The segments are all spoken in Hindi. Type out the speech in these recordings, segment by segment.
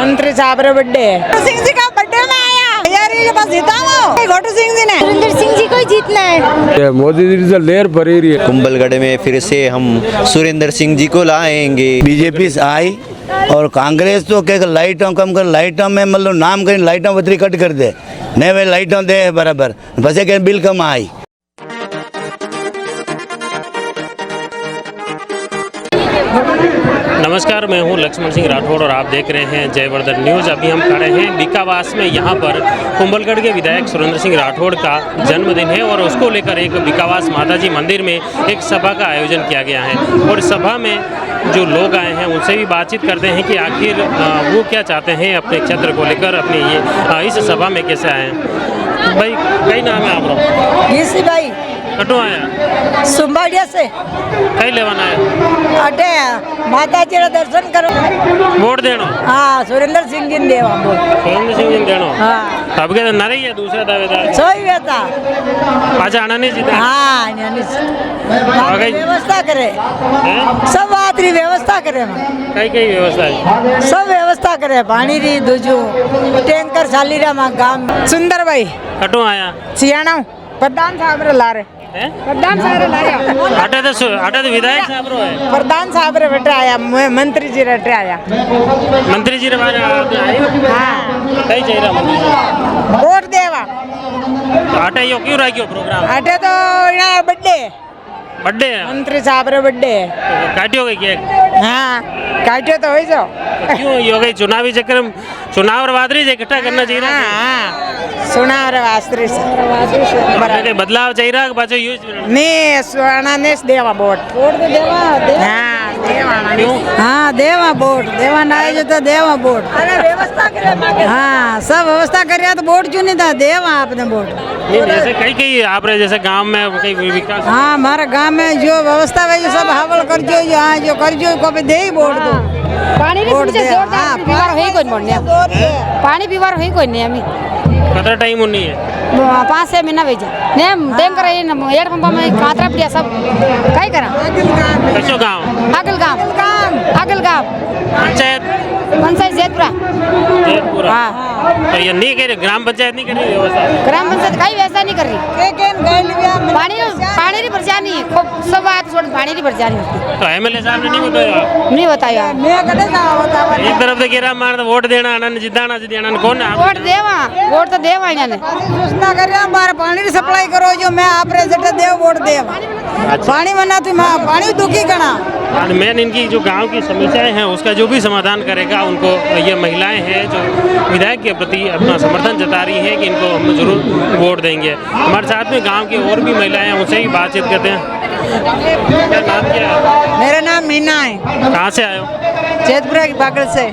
मंत्री साहब रे बर्थडे सिंह जी का बर्थडे में आया यार ये बस जिताओ घोटू सिंह जी ने सुरेंद्र सिंह जी को ही जीतना है। मोदी जी से लेर पड़ी रही है। कुंभलगढ़ में फिर से हम सुरेंद्र सिंह जी को लाएंगे। बीजेपी से आई और कांग्रेस तो क्या लाइटों कम कर, लाइटों में मतलब नाम कहीं लाइटों बतरी कट कर दे, नहीं भाई लाइटों दे बराबर, बस के बिल कम आई। नमस्कार, मैं हूं लक्ष्मण सिंह राठौड़ और आप देख रहे हैं जयवर्धन न्यूज़। अभी हम खड़े हैं बीकावास में। यहाँ पर कुंभलगढ़ के विधायक सुरेंद्र सिंह राठौड़ का जन्मदिन है और उसको लेकर एक बीकावास माताजी मंदिर में एक सभा का आयोजन किया गया है। और सभा में जो लोग आए हैं उनसे भी बातचीत करते हैं कि आखिर वो क्या चाहते हैं अपने क्षेत्र को लेकर, अपने ये इस सभा में कैसे आए हैं। भाई कई नाम है आप लोग? भाई कटो आया सुंबाड़िया से कई लेवन आया अटे माता जी का दर्शन करो, वोट देनो। हाँ सुरेंद्र सिंह जी ने देवा वोट। सुरेंद्र सिंह जी देनो। हाँ अब क्या नरे ही है दूसरा दावेदार सोई बेटा अच्छा आना नहीं जीता। हाँ व्यवस्था करे हैं? सब बात री व्यवस्था करे कई कई व्यवस्था है सब व्यवस्था करे, पानी री दूजू टैंकर चाली रहा माँ गांव। सुंदर भाई कटो आया सियाणा प्रधान साहब रे ला रहे हैं? प्रधान साहब रे लाया अटे तो विधायक साहब रो है। प्रधान साहब रे बेटे आया, मंत्री जी रे आया। मंत्री जी रे बारे आए। हाँ कई चाहिए मंत्री जी वोट देवा। तो अटे यो क्यों रखियो प्रोग्राम? अटे तो यहाँ बर्थडे है मंत्री साहब रे बर्थडे तो काटियो गई केक? हाँ काटियो तो हो जाओ। क्यों यो गई चुनावी चक्कर में चुनाव और वादरी इकट्ठा करना चाहिए ना। हाँ सुना रे वास्त्री से बराबर बदलाव चाहिए पाछो यूज नहीं सुना ने देवा वोट वोट तो देवा हाँ देवा क्यों? हाँ देवा वोट देवा ना जो तो देवा वोट। अरे व्यवस्था करे हाँ सब व्यवस्था करे तो वोट क्यों नहीं था देवा आपने वोट। नहीं जैसे कई कई आप जैसे गांव में कई विकास। हाँ हमारे गांव में जो व्यवस्था है जो सब हावल कर जो यहाँ जो कर जो को दे ही वोट दो। पानी वोट दे हाँ बीमार हुई कोई बोलने पानी बीमार हुई कोई नहीं हमें कतरा टाइम होनी है 5-6 महीना भेजा ने डेंग करे एयर पंप में कातरा पड़िया सब कई करा कैसो गांव अगल गांव पंचायत जैतपुरा। हाँ तो ये नहीं करे ग्राम पंचायत नहीं कर रही व्यवस्था? ग्राम पंचायत कहीं व्यवस्था नहीं कर रही। पानी की परेशानी है खूब सब बात छोड़ पानी की परेशानी होती। तो एमएलए साहब ने नहीं बताया? नहीं बताया एक तरफ से गिरा मार वोट देना आनंद जिताना जिताना कौन है? वोट तो देवा इन्होंने सूचना कर रहा हमारा पानी की सप्लाई करो जो मैं आप देव वोट देव पानी बना तुम पानी दुखी करना। मेन इनकी जो गांव की समस्याएं हैं उसका जो भी समाधान करेगा उनको ये महिलाएं हैं जो विधायक के प्रति अपना समर्थन जता रही हैं कि इनको हम जरूर वोट देंगे। हमारे साथ में गांव की और भी महिलाएं हैं उनसे भी बातचीत करते हैं। क्या नाम क्या है? मेरा नाम मीना है। कहाँ से आए हो? जैतपुरा की बागल से।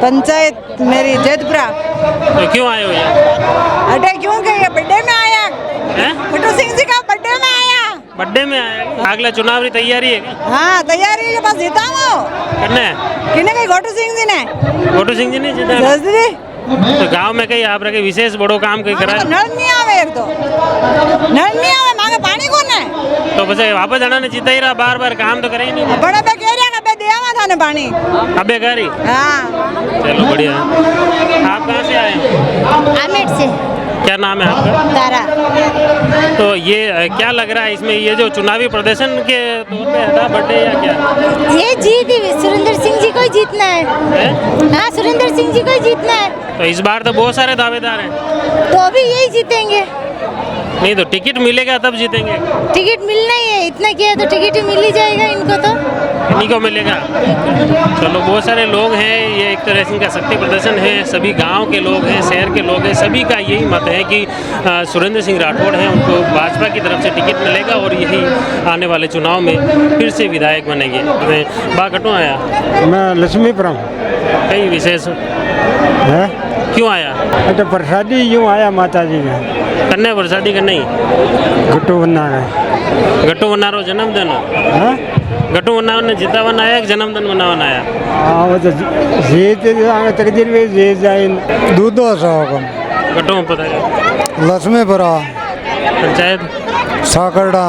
पंचायत मेरी जैतपुरा। तो क्यों आए हो यहाँ? अरे क्यों गए बर्थडे में आया हैं? घोटू सिंह जी का बर्थडे में आया। बर्थडे में आए? अगला चुनाव की तैयारी है क्या? हाँ तैयारी है बस जिताओ करना है। किने कही घोटू सिंह जी ने घोटू सिंह जी ने जीता? जल्दी तो गांव में कहीं आप रखे विशेष बड़ो काम कहीं करा? नल नहीं आवे एक तो नल नहीं आवे मांगे पानी कौन है? तो बस वापस जाना ने जीता ही रहा बार बार काम तो करे ही नहीं। बड़ा पे कह रहा अबे देवा था ने पानी अबे करी। हाँ चलो बढ़िया। आप कहाँ से आए? आमेर से। क्या नाम है आपका? तारा। तो ये क्या लग रहा है इसमें ये जो चुनावी प्रदर्शन के तौर पे था बर्थडे या क्या? ये जीत सुरेंद्र सिंह जी को ही जीतना है। हाँ सुरेंद्र सिंह जी को ही जीतना है। तो इस बार तो बहुत सारे दावेदार हैं। तो अभी यही जीतेंगे। नहीं तो टिकट मिलेगा तब जीतेंगे। टिकट मिलना ही है, इतना किया तो टिकट ही मिल ही जाएगा इनको तो। इन्हीं को मिलेगा। चलो बहुत सारे लोग हैं, ये एक तरह से इनका शक्ति प्रदर्शन है। सभी गांव के लोग हैं, शहर के लोग हैं, सभी का यही मत है कि सुरेंद्र सिंह राठौड़ हैं उनको भाजपा की तरफ से टिकट मिलेगा और यही आने वाले चुनाव में फिर से विधायक बनेंगे। बा कटो आया? मैं लक्ष्मीपुरम। कई विशेष है क्यों आया? तो प्रसादी यूँ आया माता जी में करने प्रसादी करने ही गुट्टू बना है। गट्टू बनारो जन्मदिन गट्टू बनाने जितावन आया कि जन्मदिन मनावन आया? हाँ वो तो जीत तकदीर में जीत जाए दूधो साहब गट्टू में पता है लक्ष्मीपुरा पंचायत साकरडा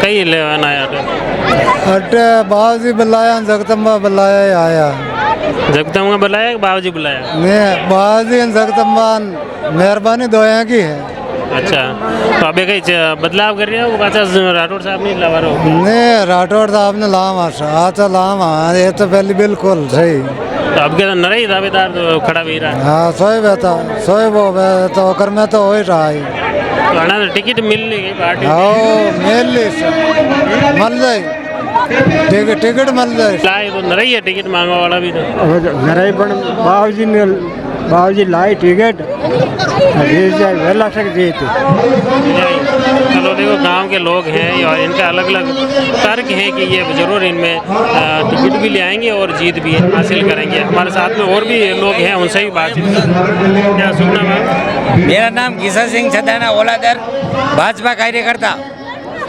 कई लेवन आया अटे बाजी बल्लाया जगदम्बा बल्लाया आया जगदम्बा बुलाया कि बाबूजी बुलाया? ने बाजी जगदम्बान मेहरबानी दोया की है अच्छा, तो अभी कहीं बदलाव कर रहे हो? अच्छा, राठौड़ साहब नहीं लवा रहे हो? ने राठौड़ साहब ने लामा आता लामा ये तो पहले बिल्कुल सही तो अब क्या नरई दावेदार तो खड़ा भी रहा है? हाँ सोए बेटा सोए वो तो कर में तो हो ही रहा है तो अना टिकट मिल नहीं गई पार्टी आओ मेल मिल जाए टिकट मिल जाए लाए तो नरई है टिकट मांगने वाला भी तो। नराई पण बाबूजी ने बाबूजी लाई टिकट जाए वेला तक जीती चलो देखो, गांव के लोग हैं और इनका अलग अलग तर्क है कि ये जरूर इनमें टिकट भी ले आएंगे और जीत भी हासिल करेंगे। हमारे साथ में और भी लोग हैं, उनसे भी बातचीत क्या सुनना मैम? मेरा नाम किशन सिंह छदाना ओलादर, भाजपा कार्यकर्ता।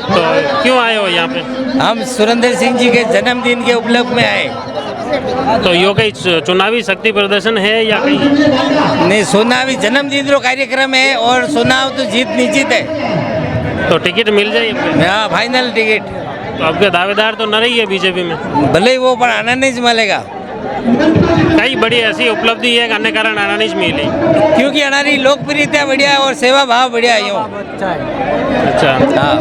तो क्यों आए हो यहाँ पे? हम सुरेंद्र सिंह जी के जन्मदिन के उपलक्ष्य में आए। तो यो कहीं चुनावी शक्ति प्रदर्शन है या कहीं? नहीं, चुनावी जन्मदिन रो कार्यक्रम है और चुनाव तो जीत निश्चित है। तो टिकट मिल जाए? हाँ, फाइनल टिकट। तो आपके दावेदार तो न रही है बीजेपी में? भले ही वो पर आनंद नहीं मिलेगा, कई बड़ी ऐसी उपलब्धि है करने कारण आना नहीं मिली, क्योंकि हमारी लोकप्रियता बढ़िया है और सेवा भाव बढ़िया है। यूँ अच्छा, हाँ,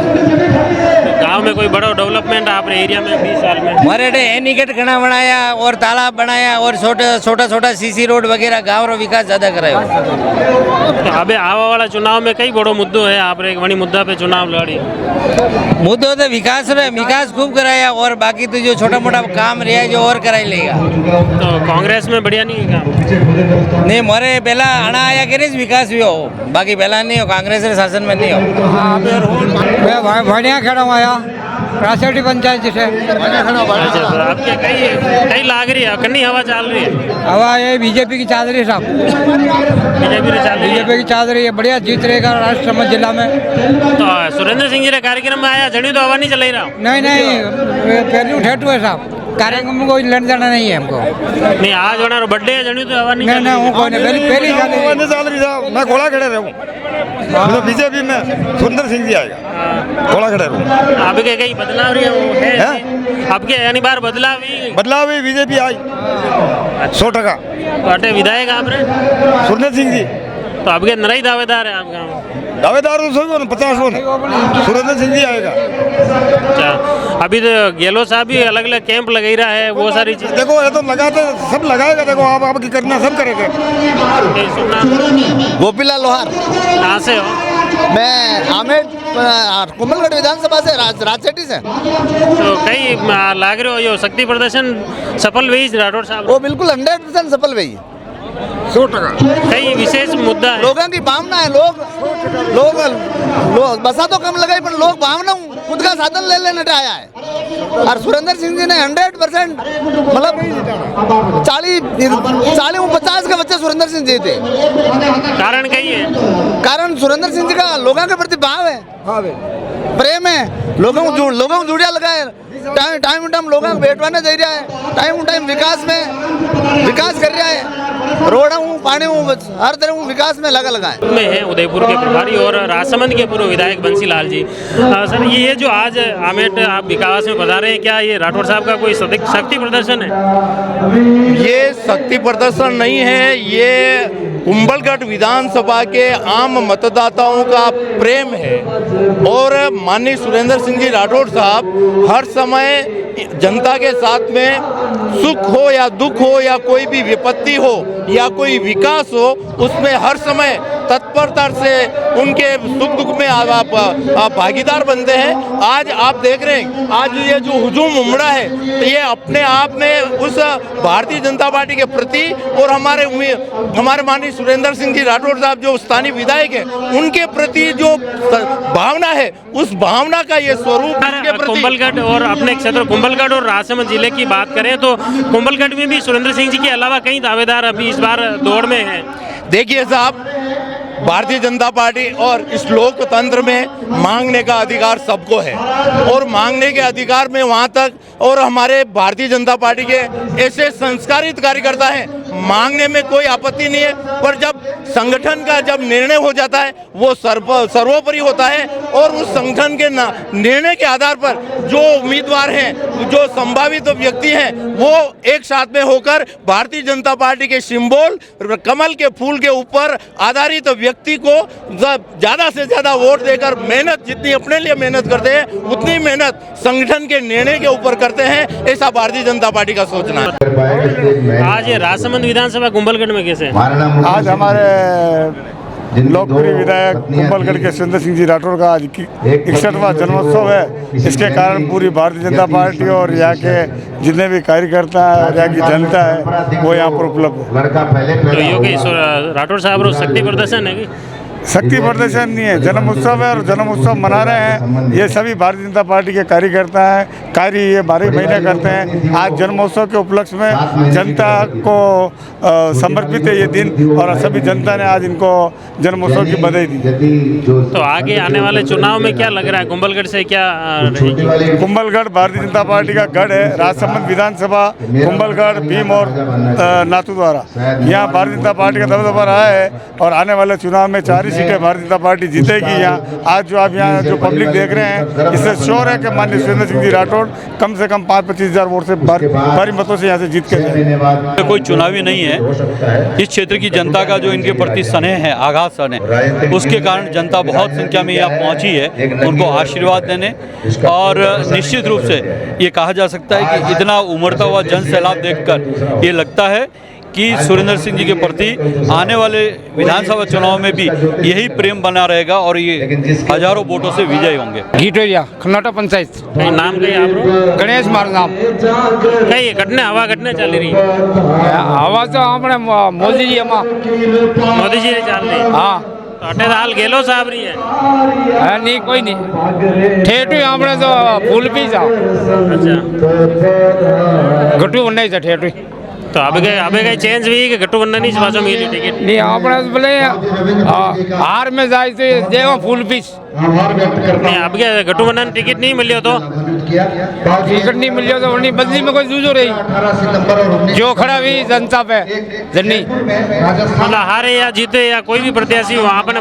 गांव में कोई बड़ा डेवलपमेंट आपने एरिया में 20 साल में? हमारे एनिकेट घना बनाया और तालाब बनाया और छोटा छोटा सीसी रोड वगैरह गाँव रो विकास ज्यादा करायो। तो अबे आवा वाला चुनाव में कई बड़ो मुद्दो है, आपने एक बड़ी मुद्दा पे चुनाव लड़ी। मुद्दो तो विकास खूब कराया और बाकी तो जो छोटा मोटा काम रहा है जो और कराई लेगा। तो कांग्रेस में बढ़िया नहीं है काम? नहीं, मोरे पहला आना आया करे विकास भी हो, बाकी पहला नहीं हो, कांग्रेस के शासन में नहीं हो। बढ़िया खेड़ा आया रासेटी पंचायत से अच्छा, तो आपके कई लाग रही है, कन्नी हवा चल रही है? हवा ये बीजेपी की चादरी साहब, बीजेपी ने चल रही है? बीजेपी की चादरी है, बढ़िया जीत रहेगा राजसमंद जिला में। तो सुरेंद्र सिंह जी ने कार्यक्रम में आया, जनी तो हवा नहीं चल रही रहा? नहीं पहले उठेटू है साहब, कार्यक्रम में कोई लेन देना नहीं है हमको। नहीं, आज होना बर्थडे है, जनी तो हवा नहीं चल नहीं कोई नहीं, पहली चल रही साहब, मैं घोड़ा खड़े रहूँ बीजेपी में सुरेंद्र सिंह जी आएगा, घोड़ा खड़े रहूँ। आपके कई बदलाव रही है? आपके यानी बार बदलाव भी बीजेपी आई 100%। तो अटे विधायक आपने सुरेंद्र सिंह जी, तो आपके नरई दावेदार है आप गाँव? दावेदार तो सभी 50 सुरेंद्र सिंह जी आएगा। अच्छा, अभी तो गेलो साहब भी अलग अलग कैंप लगा रहा है, वो सारी चीज देखो ये तो लगाते सब लगाएगा, देखो आप की करना सब करेगा। गोपीलाल लोहार। कहाँ से हो? मैं आमेर कुंभलगढ़ विधानसभा से राजसेटी से। तो कई लाग रहे हो यो शक्ति प्रदर्शन सफल हुई राठौड़ साहब? वो बिल्कुल 100% सफल हुई, 100%। कई विशेष मुद्दा है, लोगों की भावना है, लोग बसा तो कम लगाई पर लोग भावना खुद का साधन ले लेने आया है। और सुरेंद्र सिंह जी ने 100% मतलब 40-50 के बच्चे सुरेंद्र सिंह जी थे। कारण कही है? कारण सुरेंद्र सिंह जी का लोगों के प्रति भाव है, प्रेम है, लोगों को जुड़िया लगा है, टाइम लोगों को बैठवाने दे रहा है, टाइम विकास कर रहा है, रोड हूँ, पानी हूँ, हर तरह विकास में लगा है। में है उदयपुर के प्रभारी और राजसमंद के पूर्व विधायक बंसीलाल जी। सर, ये जो आज आमेट आप विकास में बता रहे हैं, क्या ये राठौड़ साहब का कोई शक्ति प्रदर्शन है? ये शक्ति प्रदर्शन नहीं है, ये कुंभलगढ़ विधानसभा के आम मतदाताओं का प्रेम है। और माननीय सुरेंद्र सिंह जी राठौड़ साहब हर समय जनता के साथ में सुख हो या दुख हो या कोई भी विपत्ति हो या कोई विकास हो, उसमें हर समय तत्परता से उनके सुख दुख में आप भागीदार बनते हैं। आज आप देख रहे हैं, आज ये जो हुजूम उमड़ा है, तो ये अपने आप में उस भारतीय जनता पार्टी के प्रति और हमारे माननीय सुरेंद्र सिंह जी राठौड़ साहब जो स्थानीय विधायक हैं, उनके प्रति जो भावना है, उस भावना का ये स्वरूप कुंभलगढ़ और अपने क्षेत्र कुंभलगढ़ और राजसमंद जिले की बात करें तो कुंभलगढ़ में भी सुरेंद्र सिंह जी के अलावा कई दावेदार अभी इस बार दौड़ में हैं। देखिए साहब, भारतीय जनता पार्टी और इस लोकतंत्र में मांगने का अधिकार सबको है और मांगने के अधिकार में वहाँ तक और हमारे भारतीय जनता पार्टी के ऐसे संस्कारित कार्यकर्ता हैं, मांगने में कोई आपत्ति नहीं है, पर जब संगठन का जब निर्णय हो जाता है वो सर्वोपरि होता है और उस संगठन के निर्णय के आधार पर जो उम्मीदवार हैं, जो संभावित व्यक्ति हैं, वो एक साथ में होकर भारतीय जनता पार्टी के सिंबल कमल के फूल के ऊपर आधारित व्यक्ति को ज़्यादा से ज़्यादा वोट देकर मेहनत, जितनी अपने लिए मेहनत करते हैं उतनी मेहनत संगठन के निर्णय के ऊपर करते हैं, ऐसा भारतीय जनता पार्टी का सोचना है। आज राजसमंद विधानसभा कुंभलगढ़ में कैसे? आज हमारे लोकप्रिय विधायक कुंभलगढ़ के सुरेंद्र सिंह जी राठौड़ का आज 61वां जन्मोत्सव है। इसके कारण पूरी भारतीय जनता पार्टी और यहाँ के जितने भी कार्यकर्ता हैं और यहाँ की जनता है वो यहाँ पर उपलब्ध है। तो योगी राठौड़ साहब शक्ति प्रदर्शन है कि शक्ति प्रदर्शन नहीं है, जन्म उत्सव है और जन्म उत्सव मना रहे हैं। ये सभी भारतीय जनता पार्टी के कार्यकर्ता हैं, कार्य ये 12 महीने करते हैं। आज जन्मोत्सव के उपलक्ष्य में जनता को समर्पित है ये दिन और सभी जनता ने आज इनको जन्मोत्सव की बधाई दी। तो आगे आने वाले चुनाव में क्या लग रहा है, कुंभलगढ़ से क्या रहेगी? कुंभलगढ़ भारतीय जनता पार्टी का गढ़ है। राजसमंद विधानसभा कुंभलगढ़, भीम और नाथद्वारा, यहाँ भारतीय जनता पार्टी का दबदबा रहा है और आने वाले चुनाव में 4 सीटें भारतीय जनता पार्टी जीतेगी। यहाँ आज जो आप यहाँ जो पब्लिक देख रहे हैं, इससे श्योर है कि माननीय सुरेंद्र सिंह जी राठौड़ कम से कम 5-25 हज़ार वोट से भारी मतों से यहाँ से जीत के जाएंगे। कोई चुनावी नहीं है, इस क्षेत्र की जनता का जो इनके प्रति स्नेह है, आगाध स्नेह, उसके कारण जनता बहुत संख्या में यहाँ पहुँची है उनको आशीर्वाद देने। और निश्चित रूप से ये कहा जा सकता है कि इतना उमड़ता हुआ जन सैलाब देखकर ये लगता है कि सुरेंद्र सिंह जी के प्रति आने वाले विधानसभा चुनाव में भी यही प्रेम बना रहेगा और ये हजारों वोटों से विजयी होंगे। घीटोरिया खन्नाटा पंचायत नाम कहीं आप गणेश मार नाम कहीं हवा घटना चल रही है? हवा तो આપણે મોદી जी मोदी जी ने चल रही। हाँ तो अटे हाल गेलो साहब रही है नहीं कोई नहीं ठेठू આપણે તો ફૂલ પી જાઓ। अच्छा, ઘટુ નહીં છે ठेठू। तो अब कहीं चेंज हुई कि गठबंधन ही पाछो मिली टिकट? नहीं આપણે ભલે हार में जाए तो देवा फूल पीस नहीं, अब क्या गठबंधन टिकट नहीं मिलियो तो टिकट नहीं मिलियो तो उन्हीं बदली में कोई जूझो रही जो खड़ा हुई जनता पे जन्नी मतलब हारे या जीते या कोई भी प्रत्याशी वहाँ पर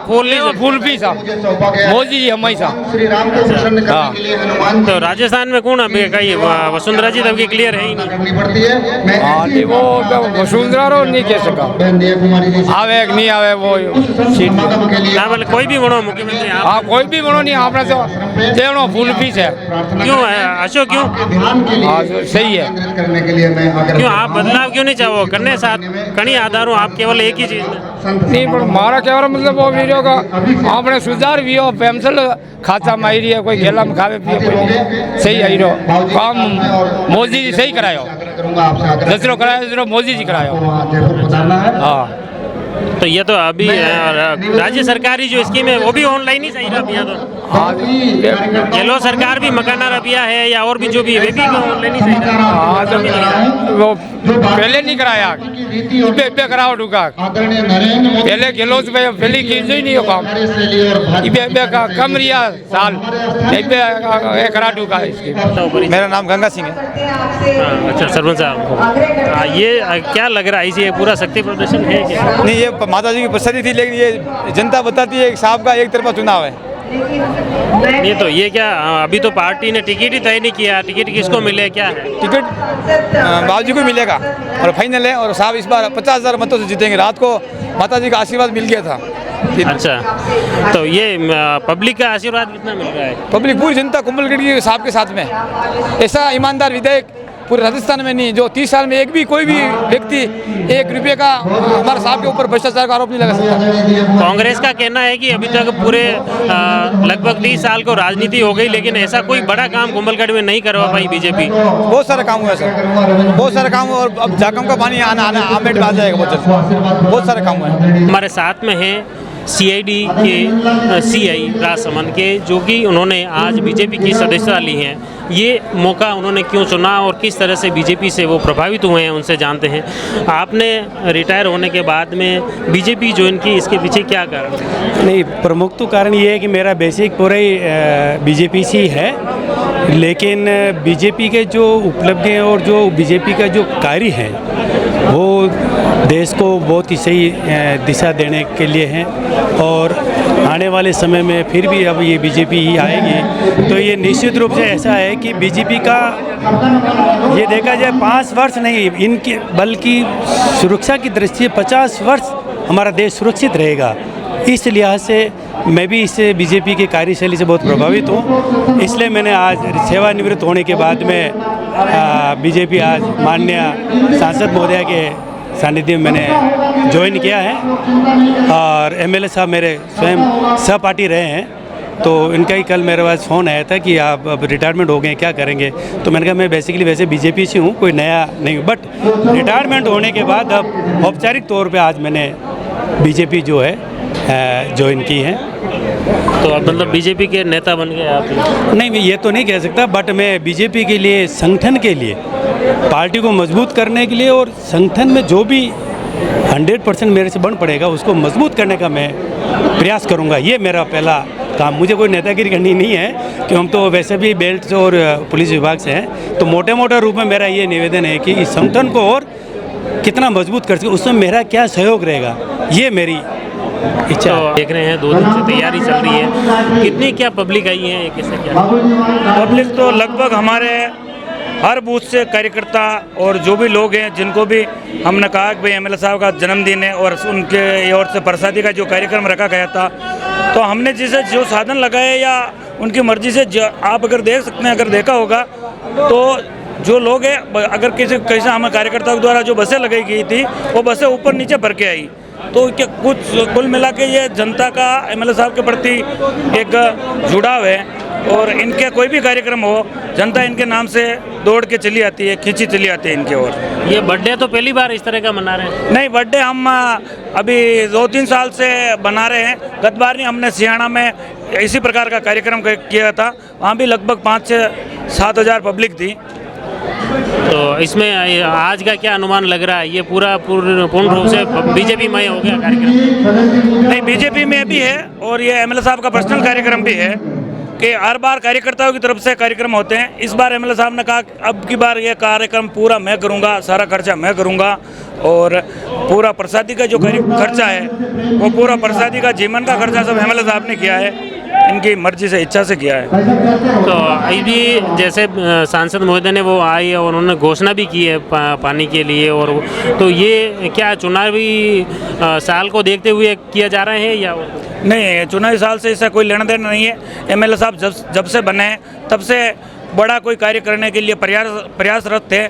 फूल पीस मोदी जी हमेशा। तो राजस्थान में कौन अभी कहीं वसुंधरा जी तब की क्लियर है ही नहीं? वो वसुंधरा रो नहीं कह सका आवे कि नहीं आवे वो सीट ना, मतलब कोई भी बनो मुख्यमंत्री। हाँ कोई भी बनो नहीं, आपने तो देवनो फूल पीस है। क्यों है अशोक, क्यों? हाँ सही है। क्यों आप बदलाव क्यों नहीं चाहो करने साथ कहीं आधारों आप केवल एक ही चीज नहीं, पर मारा क्या मतलब वो वीडियो का आपने सुधार भी हो पेंसिल खाता में आई रही है, कोई घेला में खावे पिए कोई सही आई रो काम मोदी जी सही करायो, जसरो करायो जसरो मोदी जी करायो। हाँ तो ये तो अभी राज्य सरकारी जो स्कीम है वो भी ऑनलाइन ही सही रहा तो गहलोत सरकार भी मकाना रबिया है या और भी जो भी है वे भी ऑनलाइन ही सही रहा। हाँ तो वो पहले नहीं कराया इबे कराओ ढुका पहले गहलोत पे पहले कीजिए ही नहीं हो काम इबे का कम रिया साल इबे करा ढुका इसके। मेरा नाम गंगा सिंह है। अच्छा सरपंच साहब, ये क्या लग रहा है इसे पूरा शक्ति प्रदर्शन है क्या? नहीं, ये माता जी की प्रसिद्धि थी, लेकिन ये जनता बताती है कि साहब का एक तरफा चुनाव है। नहीं तो ये क्या अभी तो पार्टी ने टिकट ही तय नहीं किया, टिकट किसको मिले क्या है? टिकट बाबूजी को मिलेगा और फाइनल है और साहब इस बार 50,000 मतों से जीतेंगे। रात को माता जी का आशीर्वाद मिल गया था। अच्छा, तो ये पब्लिक का आशीर्वाद कितना मिल रहा है? पब्लिक पूरी जनता कुंभलगढ़ की साहब के साथ में, ऐसा ईमानदार विधायक पूरे राजस्थान में नहीं जो 30 साल में एक भी कोई भी व्यक्ति 1 रुपये का हमारे साहब के ऊपर भ्रष्टाचार का आरोप नहीं लगा सकता। कांग्रेस का कहना है कि अभी तक पूरे लगभग 30 साल को राजनीति हो गई लेकिन ऐसा कोई बड़ा काम कुंभलगढ़ में नहीं करवा पाई बीजेपी। बहुत सारे काम हुए सर, बहुत सारे काम, और अब जाकम का पानी आना आमेट में आ जाएगा बहुत सारे काम हुए। हमारे साथ में है CID के CI राजसमंद के, जो कि उन्होंने आज बीजेपी की सदस्यता ली है। ये मौका उन्होंने क्यों चुना और किस तरह से बीजेपी से वो प्रभावित हुए हैं, उनसे जानते हैं। आपने रिटायर होने के बाद में बीजेपी ज्वाइन की, इसके पीछे क्या कारण है? नहीं, प्रमुख तो कारण ये है कि मेरा बेसिक पूरा ही बीजेपी से ही है, लेकिन बीजेपी के जो उपलब्धियाँ और जो बीजेपी का जो कार्य है वो देश को बहुत ही सही दिशा देने के लिए हैं, और आने वाले समय में फिर भी अब ये बीजेपी ही आएगी, तो ये निश्चित रूप से ऐसा है कि बीजेपी का ये देखा जाए 5 वर्ष नहीं, इनकी बल्कि सुरक्षा की दृष्टि से 50 वर्ष हमारा देश सुरक्षित रहेगा। इस लिहाज से मैं भी इससे बीजेपी की कार्यशैली से बहुत प्रभावित हूँ, इसलिए मैंने आज सेवानिवृत्त होने के बाद में बीजेपी आज माननीय सांसद महोदय के सानिध्य में मैंने ज्वाइन किया है, और एमएलए साहब मेरे स्वयं सहपाठी रहे हैं, तो इनका ही कल मेरे पास फ़ोन आया था कि आप अब रिटायरमेंट हो गए, क्या करेंगे। तो मैंने कहा मैं बेसिकली वैसे बीजेपी से हूँ, कोई नया नहीं हूँ, बट रिटायरमेंट होने के बाद अब औपचारिक तौर पे आज मैंने बीजेपी जो है ज्वाइन की है। तो अब मतलब बीजेपी के नेता बन गए आप? नहीं, मैं ये तो नहीं कह सकता, बट मैं बीजेपी के लिए, संगठन के लिए, पार्टी को मजबूत करने के लिए और संगठन में जो भी 100% मेरे से बन पड़ेगा उसको मजबूत करने का मैं प्रयास करूंगा। ये मेरा पहला काम। मुझे कोई नेतागिरी करनी नहीं है कि हम तो वैसे भी बेल्ट से और पुलिस विभाग से हैं, तो मोटे मोटे रूप में मेरा ये निवेदन है कि इस संगठन को और कितना मजबूत कर सके, उसमें मेरा क्या सहयोग रहेगा, ये मेरी इच्छा। तो देख रहे हैं 2 दिन से तैयारी चल रही है, कितनी क्या पब्लिक आई है, कैसे क्या? पब्लिक तो लगभग हमारे हर बूथ से कार्यकर्ता और जो भी लोग हैं, जिनको भी हमने कहा कि भाई एमएलए साहब का जन्मदिन है और उनके ओर से प्रसादी का जो कार्यक्रम रखा गया था, तो हमने जिसे जो साधन लगाए या उनकी मर्जी से, आप अगर देख सकते हैं, अगर देखा होगा तो जो लोग हैं, अगर किसी हमें कार्यकर्ताओं द्वारा जो बसें लगाई गई थी वो बसें ऊपर नीचे भर के आई, तो क्या कुछ कुल मिला के ये जनता का एमएलए साहब के प्रति एक जुड़ाव है, और इनके कोई भी कार्यक्रम हो जनता इनके नाम से दौड़ के चली आती है, खींची चली आती है इनके ओर। ये बर्थडे तो पहली बार इस तरह का मना रहे हैं? नहीं, बर्थडे हम अभी 2-3 साल से बना रहे हैं। गत बार नहीं, हमने सियाना में इसी प्रकार का कार्यक्रम किया था, वहाँ भी लगभग 5 से 7 हज़ार पब्लिक थी। तो इसमें आज का क्या अनुमान लग रहा है, ये पूर्ण रूप से बीजेपी में हो गया कार्यक्रम? नहीं, बीजेपी में भी है और ये एमएलए साहब का पर्सनल कार्यक्रम भी है कि हर बार कार्यकर्ताओं की तरफ से कार्यक्रम होते हैं। इस बार एमएलए साहब ने कहा अब की बार ये कार्यक्रम पूरा मैं करूंगा, सारा खर्चा मैं करूंगा, और पूरा प्रसादी का जो खर्चा है वो पूरा प्रसादी का, जीवन का खर्चा सब एमएलए साहब ने किया है, इनकी मर्जी से, इच्छा से किया है। तो अभी जैसे सांसद महोदय ने वो आए और उन्होंने घोषणा भी की है पानी के लिए, और तो ये क्या चुनावी साल को देखते हुए किया जा रहा है या? नहीं, चुनावी साल से इसका कोई लेना देना नहीं है। एमएलए साहब जब से बने तब से बड़ा कोई कार्य करने के लिए प्रयासरत थे,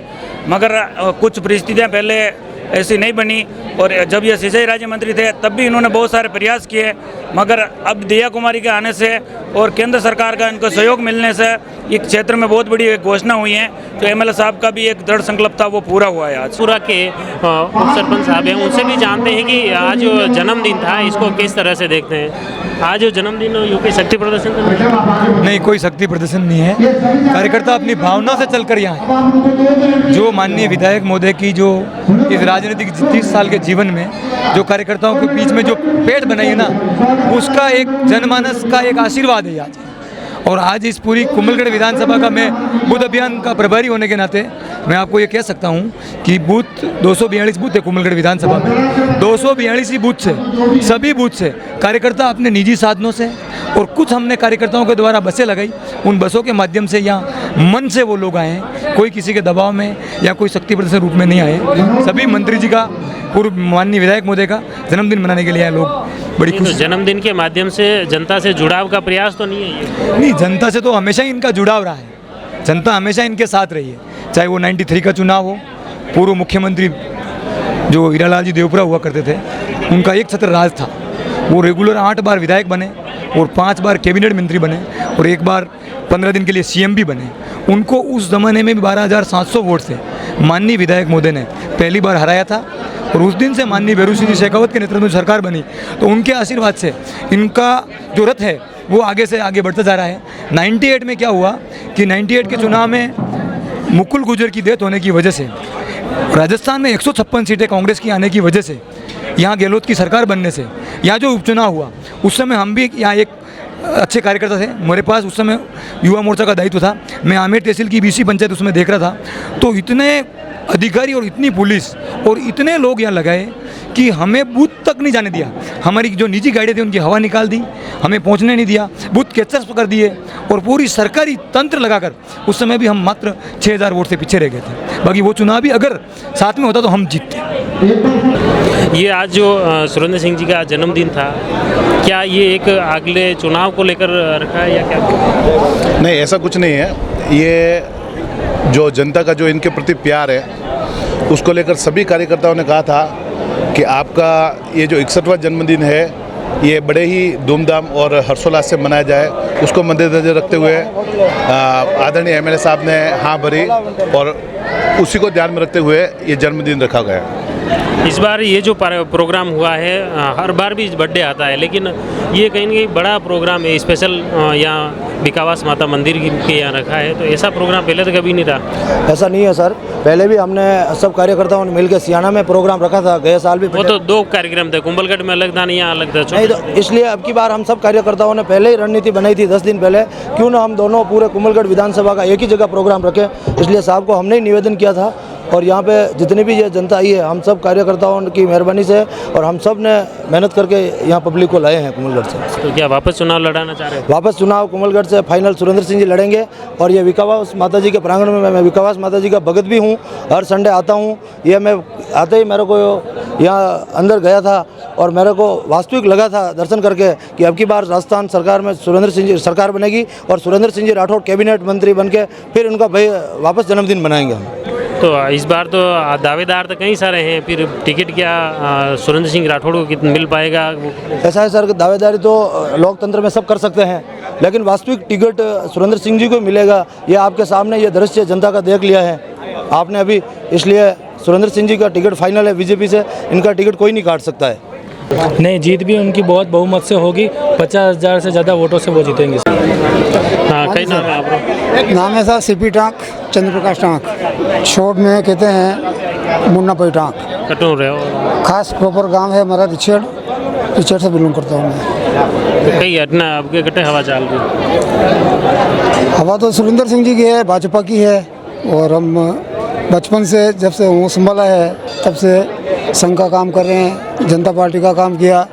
मगर कुछ परिस्थितियाँ पहले ऐसी नहीं बनी, और जब ये सिंचाई राज्य मंत्री थे तब भी इन्होंने बहुत सारे प्रयास किए, मगर अब दिया कुमारी के आने से और केंद्र सरकार का इनको सहयोग मिलने से इस क्षेत्र में बहुत बड़ी घोषणा हुई है। तो एमएलए साहब का भी एक दृढ़ संकल्प था, वो पूरा हुआ है आज। पूरा के उप सरपंच साहब हैं, उनसे भी जानते हैं कि आज जो जन्मदिन था इसको किस तरह से देखते हैं। आज जो जन्मदिन यूपी शक्ति प्रदर्शन तो नहीं, कोई शक्ति प्रदर्शन नहीं है, कार्यकर्ता अपनी भावना से चलकर यहाँ जो माननीय विधायक महोदय की जो इस राजनीतिक 30 साल के जीवन में जो कार्यकर्ताओं के बीच में जो पेड़ बनाई है ना, उसका एक जनमानस का एक आशीर्वाद है आज। और आज इस पूरी कुंभलगढ़ विधानसभा का मैं बूथ अभियान का प्रभारी होने के नाते मैं आपको ये कह सकता हूँ कि बूथ 242 बूथ है कुंभलगढ़ विधानसभा में, 242 ही बूथ से, सभी बूथ से कार्यकर्ता अपने निजी साधनों से, और कुछ हमने कार्यकर्ताओं के द्वारा बसें लगाई, उन बसों के माध्यम से यहाँ मन से वो लोग आए हैं, कोई किसी के दबाव में या कोई शक्ति प्रदर्शन रूप में नहीं आए। सभी मंत्री जी का, पूर्व माननीय विधायक महोदय का जन्मदिन मनाने के लिए आए लोग, बड़ी खुशी। तो जन्मदिन के माध्यम से जनता से जुड़ाव का प्रयास तो नहीं है ये? नहीं, जनता से तो हमेशा ही इनका जुड़ाव रहा है, जनता हमेशा इनके साथ रही है, चाहे वो 93 का चुनाव हो, पूर्व मुख्यमंत्री जो हीरालाल जी देवपुरा हुआ करते थे, उनका एक छत्र राज था, वो रेगुलर 8 बार विधायक बने और 5 बार कैबिनेट मंत्री बने और 1 बार 15 दिन के लिए सीएम भी बने। उनको उस ज़माने में भी 12,700 वोट से माननीय विधायक महोदय ने पहली बार हराया था, और उस दिन से माननीय भैरू सिंह जी शेखावत के नेतृत्व में सरकार बनी, तो उनके आशीर्वाद से इनका जो रथ है वो आगे से आगे बढ़ता जा रहा है। 98 में क्या हुआ कि 98 के चुनाव में मुकुल गुर्जर की डेथ होने की वजह से, राजस्थान में 156 सीटें कांग्रेस की आने की वजह से, यहाँ गहलोत की सरकार बनने से, यहाँ जो उपचुनाव हुआ उस समय हम भी यहाँ एक अच्छे कार्यकर्ता थे, मेरे पास उस समय युवा मोर्चा का दायित्व था, मैं आमेर तहसील की बीसी पंचायत उसमें देख रहा था, तो इतने अधिकारी और इतनी पुलिस और इतने लोग यहाँ लगाए कि हमें बूथ तक नहीं जाने दिया। हमारी जो निजी गाड़ियाँ थी उनकी हवा निकाल दी, हमें पहुँचने नहीं दिया, बूथ कैचर्स कर दिए और पूरी सरकारी तंत्र लगाकर उस समय भी हम मात्र 6000 वोट से पीछे रह गए थे। बाकी वो चुनाव भी अगर साथ में होता तो हम जीतते। ये आज जो सुरेंद्र सिंह जी का जन्मदिन था, क्या ये एक अगले चुनाव को लेकर रखा है या क्या? नहीं, ऐसा कुछ नहीं है। ये जो जनता का जो इनके प्रति प्यार है उसको लेकर सभी कार्यकर्ताओं ने कहा था कि आपका ये जो 61वां जन्मदिन है ये बड़े ही धूमधाम और हर्षोल्लास से मनाया जाए। उसको मद्देनजर रखते हुए आदरणीय एमएलए साहब ने हाँ भरी और उसी को ध्यान में रखते हुए ये जन्मदिन रखा गया। इस बार ये जो प्रोग्राम हुआ है, हर बार भी बर्थडे आता है, लेकिन ये कहीं ना कहीं बड़ा प्रोग्राम है, स्पेशल यहाँ बिकावास माता मंदिर के यहाँ रखा है, तो ऐसा प्रोग्राम पहले तो कभी नहीं था। ऐसा नहीं है सर, पहले भी हमने सब कार्यकर्ताओं ने मिलकर सियाना में प्रोग्राम रखा था, गए साल भी। वो तो 2 कार्यक्रम थे, कुंभलगढ़ में अलग था, यहाँ अलग था। नहीं, तो इसलिए अब की बार हम सब कार्यकर्ताओं ने पहले ही रणनीति बनाई थी 10 दिन पहले, क्यों ना हम दोनों पूरे कुंभलगढ़ विधानसभा का एक ही जगह प्रोग्राम रखें। इसलिए साहब को हमने ही निवेदन किया था और यहाँ पे जितनी भी ये जनता आई है हम सब कार्यकर्ताओं की मेहरबानी से और हम सब ने मेहनत करके यहाँ पब्लिक को लाए हैं कुंभलगढ़ से। तो क्या वापस चुनाव लड़ाना चाह रहे हैं? वापस चुनाव कुंभलगढ़ से फाइनल सुरेंद्र सिंह जी लड़ेंगे और ये विकावास माता जी के प्रांगण में मैं विकावास माता जी का भगत भी हूँ, हर संडे आता हूँ। ये मैं आते ही मेरे को यहाँ अंदर गया था और मेरे को वास्तविक लगा था दर्शन करके कि अब की बार राजस्थान सरकार में सुरेंद्र सिंह जी सरकार बनेगी और सुरेंद्र सिंह जी राठौड़ कैबिनेट मंत्री बन के फिर उनका भाई वापस जन्मदिन मनाएंगे हम। तो इस बार तो दावेदार तो कई सारे हैं, फिर टिकट क्या सुरेंद्र सिंह राठौड़ को कितना मिल पाएगा? ऐसा है सर, दावेदारी तो लोकतंत्र में सब कर सकते हैं, लेकिन वास्तविक टिकट सुरेंद्र सिंह जी को मिलेगा ये आपके सामने ये दृश्य जनता का देख लिया है आपने अभी। इसलिए सुरेंद्र सिंह जी का टिकट फाइनल है बीजेपी से, इनका टिकट कोई नहीं काट सकता है। नहीं, जीत भी उनकी बहुत बहुमत से होगी, 50,000 से ज़्यादा वोटों से वो जीतेंगे। हाँ, कई नाम है आपका? नाम है सर सीपी टाँक, चंद्र प्रकाश टाँक, शॉर्ट में कहते हैं मुन्ना पई टाँक। कटोर रहे हो? खास प्रॉपर गांव है हमारा पिछड़ से बिलोंग करता हूँ मैं। तो कई घटना आपके कटे हवा चाल रही? हवा तो सुरेंद्र सिंह जी की है, भाजपा की है और हम बचपन से जब से वो संभाला है तब से संघ का काम कर रहे हैं, जनता पार्टी का काम किया,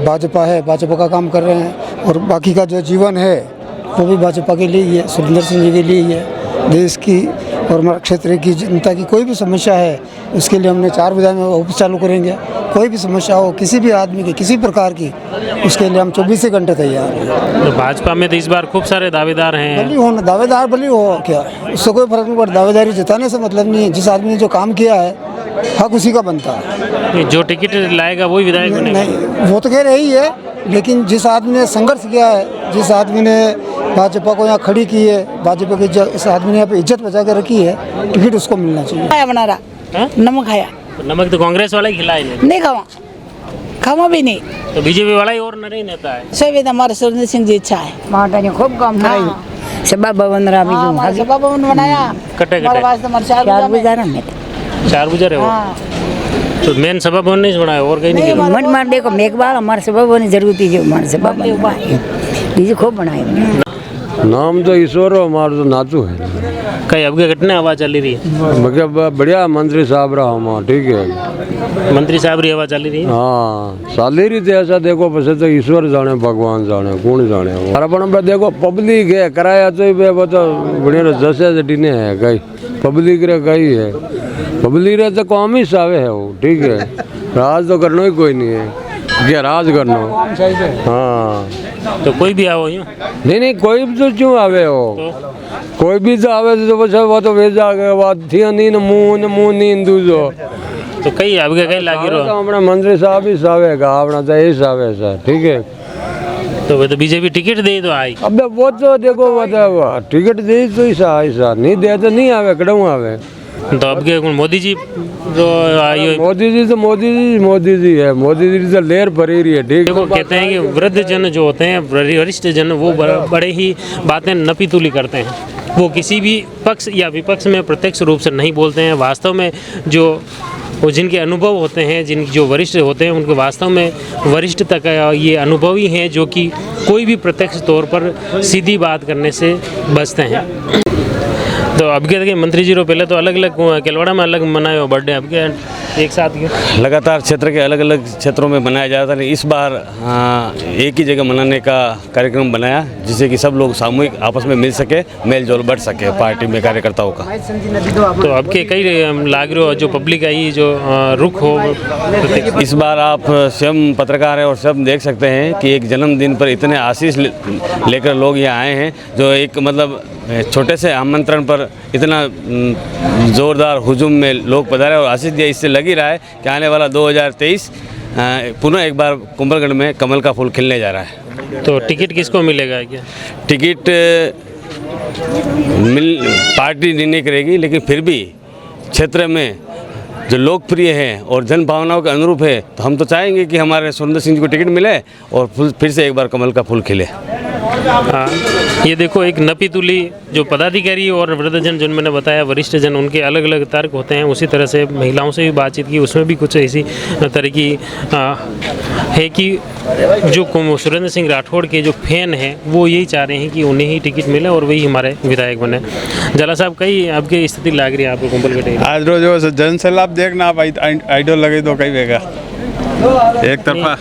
भाजपा है भाजपा का काम कर रहे हैं और बाकी का जो जीवन है वो भी भाजपा के लिए ही है, सुरेंद्र सिंह जी के लिए ही है। देश की और हमारे क्षेत्र की जनता की कोई भी समस्या है उसके लिए हमने 4 बजे में ऑफिस चालू करेंगे। कोई भी समस्या हो किसी भी आदमी की किसी प्रकार की, उसके लिए हम 24 घंटे तैयार हैं। तो भाजपा में तो इस बार खूब सारे दावेदार हैं। भली हो ना, दावेदार भली हो क्या, उससे कोई फर्क नहीं पड़ता। दावेदारी जिताने से मतलब नहीं है, जिस आदमी ने जो काम किया है हक उसी का बनता है। जो टिकट लाएगा वही विधायक बनेगा? नहीं, वो तो कह रही है, लेकिन जिस आदमी ने संघर्ष किया है, जिस आदमी ने भाजपा को यहाँ खड़ी की है, भाजपा की इस आदमी ने यहाँ पे इज्जत बचा के रखी है, टिकट उसको मिलना चाहिए। खाया बना रहा नमक खाया, नमक तो कांग्रेस वाला ही खिलाए नहीं खावा भी नहीं, तो बीजेपी वाला ही और नहीं रहता है। सभी हमारे सुरेंद्र सिंह जी इच्छा है, माता ने खूब काम कराई, सभा भवन रहा भी सभा भवन बनाया। कटे हमारे वास्ते हमारे 4 गुजर है वो। तो मेन सभा भवन नहीं बनाया और कहीं नहीं? मत मार देखो मेघवाल हमारे सभा भवन जरूरत है, हमारे सभा भवन खूब बनाए। नाम तो ईश्वर हमारा तो नाचू है। कई अब घटना हवा चल रही है? बढ़िया मंत्री साहब रहा हमारा, ठीक है। मंत्री साहब री हवा चल रही है? हाँ, साली रीते ऐसा देखो पसे तो ईश्वर जाने भगवान जाने कौन जाने। अपन देखो पब्लिक है, कराया तो वो तो बढ़िया जैसे जटीने है, कई पब्लिक रे कई है, पब्लिक रे तो कौम ही सावे है वो, ठीक है। राज तो करना ही कोई नहीं है, क्या राज करना। हाँ, तो कोई भी आओ यूँ? नहीं, कोई भी तो क्यों आवे हो, कोई भी तो आवे तो बस वो तो भेजा गया बात थी नहीं, मुँह नींद दूजो तो कई आपके कहीं लागी रहो। तो हमारे मंत्री साहब ही सावेगा, अपना तो यही सावे सर, ठीक है। तो वो तो बीजेपी टिकट दे तो आई। अब वो तो देखो वो टिकट दे तो ऐसा नहीं दे तो नहीं आवे, कड़ू आवे। तो अब के मोदी जी जो मोदी जी है, मोदी जी तो लेर भरी रही है। ठीक देखो कहते हैं कि वृद्ध जन जो होते हैं, वरिष्ठ जन, वो बड़े ही बातें नपीतुली करते हैं। वो किसी भी पक्ष या विपक्ष में प्रत्यक्ष रूप से नहीं बोलते हैं। वास्तव में जो वो जिनके अनुभव होते हैं, जो वरिष्ठ होते हैं, उनके वास्तव में वरिष्ठ तक ये अनुभवी हैं, जो कि कोई भी प्रत्यक्ष तौर पर सीधी बात करने से बचते हैं। तो अब क्या देखिए मंत्री जी रो पहले तो अलग अलग केलवाड़ा में अलग मनाया बर्थडे, अब क्या एक साथ क्यों? लगातार क्षेत्र के अलग अलग क्षेत्रों में मनाया जा रहा था, लेकिन इस बार एक ही जगह मनाने का कार्यक्रम बनाया, जिससे कि सब लोग सामूहिक आपस में मिल सके, मेल जोल बढ़ सके पार्टी में कार्यकर्ताओं का। तो अब के कई लाग रहे हो जो पब्लिक आई जो रुख हो, इस बार आप स्वयं पत्रकार हैं और सब देख सकते हैं कि एक जन्मदिन पर इतने आशीष लेकर लोग यहाँ आए हैं, जो एक मतलब छोटे से आमंत्रण पर इतना ज़ोरदार हुजूम में लोग पधारे और आशीष दिया। इससे लग ही रहा है कि आने वाला 2023 पुनः एक बार कुंभलगढ़ में कमल का फूल खिलने जा रहा है। तो टिकट किसको मिलेगा क्या? टिकट पार्टी निर्णय करेगी, लेकिन फिर भी क्षेत्र में जो लोकप्रिय हैं और जन भावनाओं के अनुरूप है, तो हम तो चाहेंगे कि हमारे सुरेंद्र सिंह जी को टिकट मिले और फिर से एक बार कमल का फूल खिले। ये देखो एक नपीतुली जो पदाधिकारी और वृद्धजन जिन मैंने बताया, वरिष्ठ जन, उनके अलग अलग तर्क होते हैं। उसी तरह से महिलाओं से भी बातचीत की, उसमें भी कुछ ऐसी तरह की है कि जो सुरेंद्र सिंह राठौड़ के जो फैन हैं वो यही चाह रहे हैं कि उन्हें ही टिकट मिले और वही हमारे विधायक बने। जला साहब, कई आपकी स्थिति लग रही है आपको कुंभलगढ़? आज रोज जन सैलाब देखना, आप आइडल लगे तो कई वेगा एक तरफा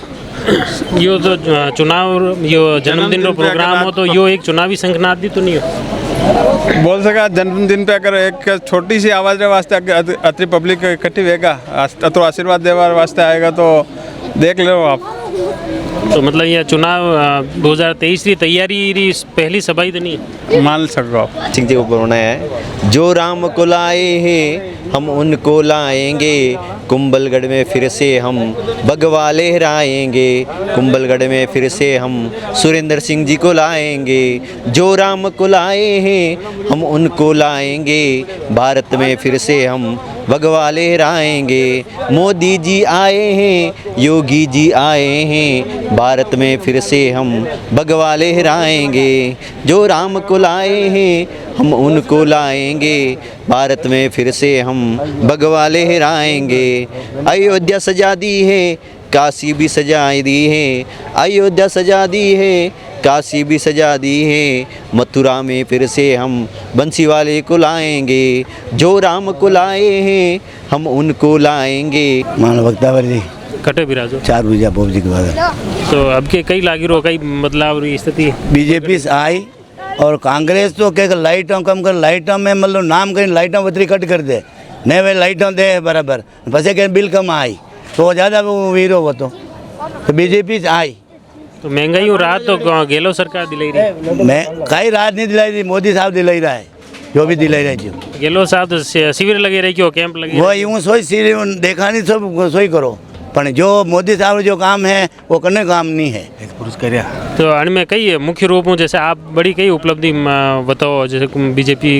यो तो चुनाव यो जन्मदिन रो प्रोग्राम हो, तो यो एक चुनावी संगनादी तो नहीं हो बोल सका। जन्मदिन पे अगर एक छोटी सी आवाज़ वास्ते अति पब्लिक इकट्ठी वेगा तो आशीर्वाद देवा वास्ते आएगा, तो देख लो आप। तो मतलब ये चुनाव 2023 की तैयारी पहली सभा ही तो नहीं मान सको आप। सिंह जी को बोलना है, जो राम को लाए हैं हम उनको लाएंगे, कुंभलगढ़ में फिर से हम भगवा लहराएंगे, कुंभलगढ़ में फिर से हम सुरेंद्र सिंह जी को लाएंगे, जो राम को लाए हैं हम उनको लाएंगे, भारत में फिर से हम भगवा लहराएंगे, मोदी जी आए हैं, योगी जी आए हैं, भारत में फिर से हम भगवा लहराएंगे, जो राम को लाए हैं हम उनको लाएंगे, भारत में फिर से हम भगवा लहराएंगे। अयोध्या सजा दी है, काशी भी सजा दी है, अयोध्या सजा दी है, काशी भी सजा दी है, मथुरा में फिर से हम बंसी वाले को लाएंगे, जो राम को लाए हैं हम उनको लाएंगे। मान वक्तावर जी कटे बिराजो 4 बजे बोब जी के बाद। तो अब के कई लागी रो कई बदलाव स्थिति बीजेपी से आई और कांग्रेस तो क्या लाइटों कम कर, लाइटों में मतलब नाम करें लाइटों बतरी कट कर दे, नहीं भाई लाइटों दे बराबर, पसे के बिल कम आई तो ज़्यादा वो वीरो वो तो बीजेपी से आई। तो महंगाई और राहत तो गहलोत सरकार दिलाई रही, मैं कई राहत नहीं दिलाई थी, मोदी साहब दिलाई रहा है, जो भी दिलाई रहे जो गहलोत साहब तो शिविर लगे रहे, क्यों कैंप लगे वो यूँ सोच शिविर देखा नहीं, सब सोई करो, पर जो मोदी साहब जो काम है वो करने काम नहीं है। एक पुरुष करिया तो अण में कई मुख्य रूपों जैसे आप बड़ी कई उपलब्धि बताओ, जैसे बीजेपी।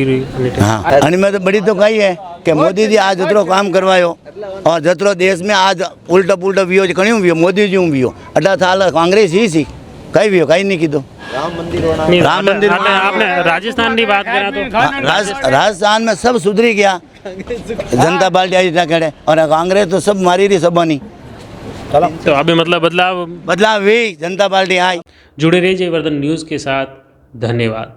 हाँ, अण में तो बड़ी तो कई है कि मोदी जी आज जतरो काम करवायो और जतरो देश में आज उल्टा पुल्टा भी हो, कहीं भी हो, मोदी जी भी हो, 18 साल कांग्रेस ही सी, कहीं भी हो, कहीं नहीं की दो राम मंदिर आपने राजस्थान की बात करा तो राजस्थान में सब सुधरी गया, जनता पार्टी आई खड़े और कांग्रेस तो सब मारी रही, सब बनी। तो अभी मतलब बदलाव भी जनता पार्टी आई। जुड़े रहिए जयवर्धन न्यूज़ के साथ, धन्यवाद।